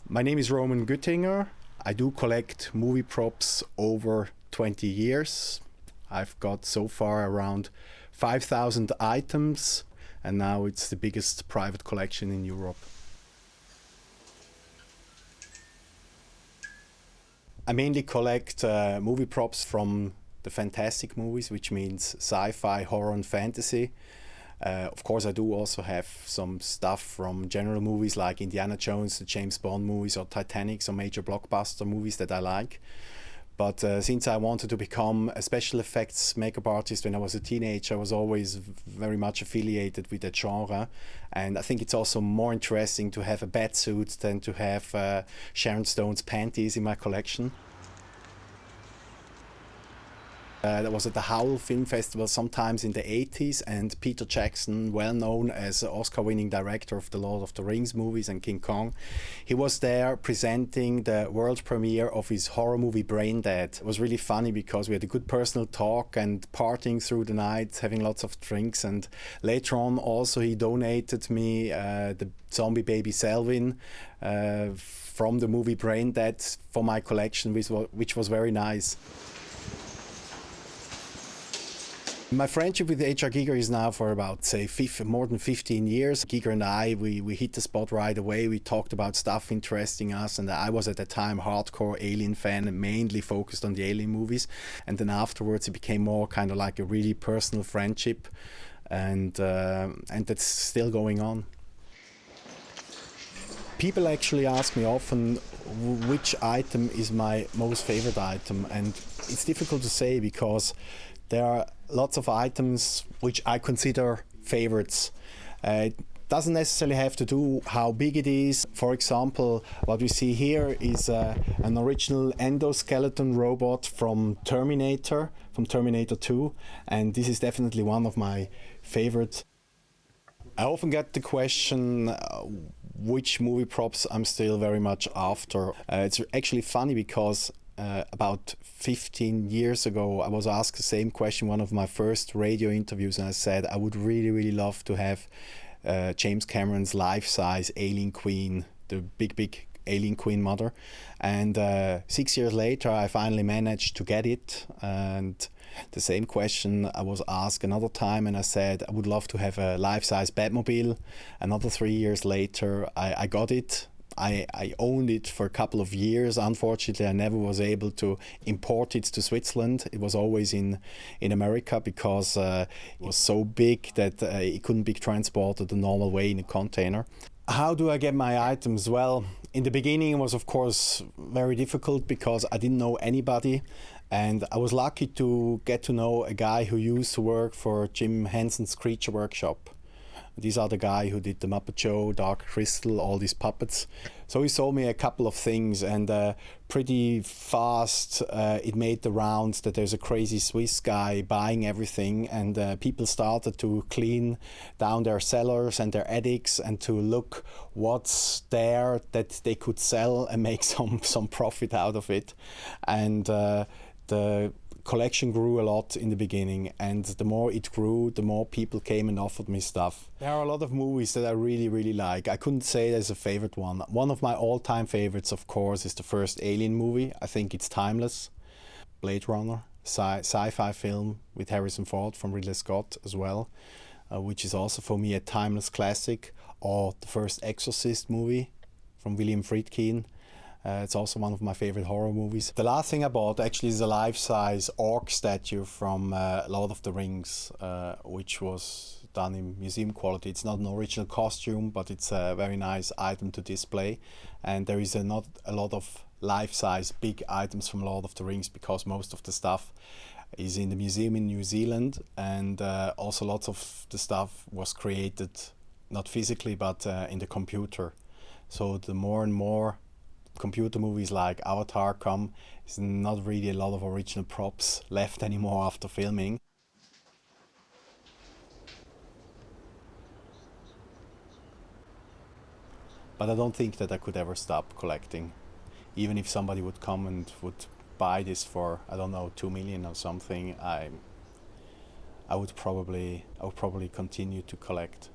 My name is Roman Güttinger. I do collect movie props over 20 years. I've got so far around 5,000 items, and now it's the biggest private collection in Europe. I mainly collect movie props from the fantastic movies, which means sci-fi, horror and fantasy. Of course, I do also have some stuff from general movies like Indiana Jones, the James Bond movies, or Titanic, some major blockbuster movies that I like. But since I wanted to become a special effects makeup artist when I was a teenager, I was always very much affiliated with that genre. And I think it's also more interesting to have a bat suit than to have Sharon Stone's panties in my collection. That was at the Howl Film Festival sometimes in the 80s, and Peter Jackson, well known as Oscar-winning director of the Lord of the Rings movies and King Kong, he was there presenting the world premiere of his horror movie Brain Dead. It was really funny because we had a good personal talk and partying through the night, having lots of drinks, and later on also he donated me the zombie baby Selwyn from the movie Brain Dead for my collection, which was very nice. My friendship with H.R. Giger is now for about, say, more than 15 years. Giger and I, we hit the spot right away. We talked about stuff interesting us, and I was at the time hardcore Alien fan and mainly focused on the Alien movies. And then afterwards it became more kind of like a really personal friendship, and that's still going on. People actually ask me often which item is my most favorite item, and it's difficult to say because there are lots of items which I consider favorites. It doesn't necessarily have to do how big it is. For example, what we see here is an original endoskeleton robot from Terminator 2, and this is definitely one of my favorites. I often get the question which movie props I'm still very much after. It's actually funny because about 15 years ago, I was asked the same question, one of my first radio interviews, and I said I would really, really love to have James Cameron's life-size Alien Queen, the big Alien Queen mother. And 6 years later, I finally managed to get it. And the same question I was asked another time, and I said I would love to have a life-size Batmobile. Another 3 years later, I got it. I owned it for a couple of years. Unfortunately, I never was able to import it to Switzerland. It was always in America because it was so big that it couldn't be transported the normal way in a container. How do I get my items? Well, in the beginning it was of course very difficult because I didn't know anybody, and I was lucky to get to know a guy who used to work for Jim Henson's Creature Workshop. These are the guy who did the Muppet Show, Dark Crystal, all these puppets. So he sold me a couple of things, and pretty fast it made the rounds that there's a crazy Swiss guy buying everything, and people started to clean down their cellars and their attics and to look what's there that they could sell and make some profit out of it. And the collection grew a lot in the beginning, and the more it grew, the more people came and offered me stuff. There are a lot of movies that I really, really like. I couldn't say there's a favorite one. One of my all-time favorites, of course, is the first Alien movie. I think it's timeless. Blade Runner, sci-fi film with Harrison Ford from Ridley Scott as well, which is also for me a timeless classic. Or the first Exorcist movie from William Friedkin. It's also one of my favorite horror movies. The last thing I bought actually is a life-size orc statue from Lord of the Rings, which was done in museum quality. It's not an original costume, but it's a very nice item to display. And there is not a lot of life-size big items from Lord of the Rings because most of the stuff is in the museum in New Zealand, and also lots of the stuff was created not physically but in the computer. So the more and more computer movies like Avatar come, there's not really a lot of original props left anymore after filming. But I don't think that I could ever stop collecting. Even if somebody would come and would buy this for, I don't know, 2 million or something, I would probably continue to collect.